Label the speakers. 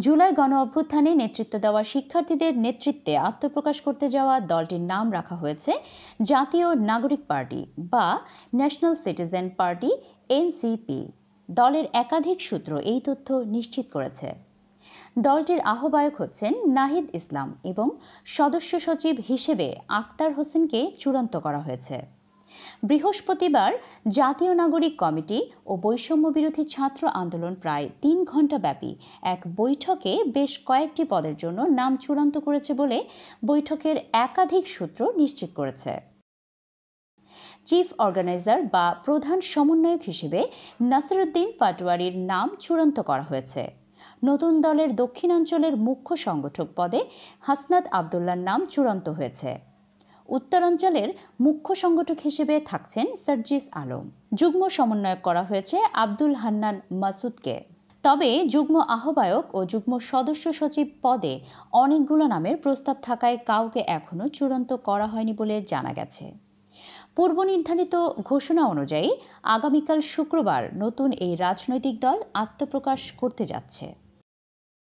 Speaker 1: জুলাই গণ অভ্যুত্থানে নেতৃত্ব দেওয়া শিক্ষার্থীদের নেতৃত্বে আত্মপ্রকাশ করতে যাওয়া দলটির নাম রাখা হয়েছে জাতীয় নাগরিক পার্টি বা ন্যাশনাল সিটিজেন পার্টি এনসিপি। দলের একাধিক সূত্র এই তথ্য নিশ্চিত করেছে। দলটির আহ্বায়ক হচ্ছেন নাহিদ ইসলাম এবং সদস্য সচিব হিসেবে আক্তার হোসেনকে চূড়ান্ত করা হয়েছে। বৃহস্পতিবার জাতীয় নাগরিক কমিটি ও বৈষম্য বিরোধী ছাত্র আন্দোলন প্রায় ৩ ঘণ্টা ব্যাপী এক বৈঠকে বেশ কয়েকটি পদের জন্য নাম চূড়ান্ত করেছে বলে বৈঠকের একাধিক সূত্র নিশ্চিত করেছে। চিফ অর্গানাইজার বা প্রধান সমন্বয়ক হিসেবে নাসিরউদ্দিন পাটোয়ারির নাম চূড়ান্ত করা হয়েছে। নতুন দলের দক্ষিণাঞ্চলের মুখ্য সংগঠক পদে হাসনাত আবদুল্লাহর নাম চূড়ান্ত হয়েছে। উত্তরাঞ্চলের মুখ্য সংগঠক হিসেবে থাকছেন সার্জিস আলম। যুগ্ম সমন্বয়ক করা হয়েছে আব্দুল হান্নান মাসুদকে। তবে যুগ্ম আহ্বায়ক ও যুগ্ম সদস্য সচিব পদে অনেকগুলো নামের প্রস্তাব থাকায় কাউকে এখনও চূড়ান্ত করা হয়নি বলে জানা গেছে। পূর্ব নির্ধারিত ঘোষণা অনুযায়ী আগামীকাল শুক্রবার নতুন এই রাজনৈতিক দল আত্মপ্রকাশ করতে যাচ্ছে।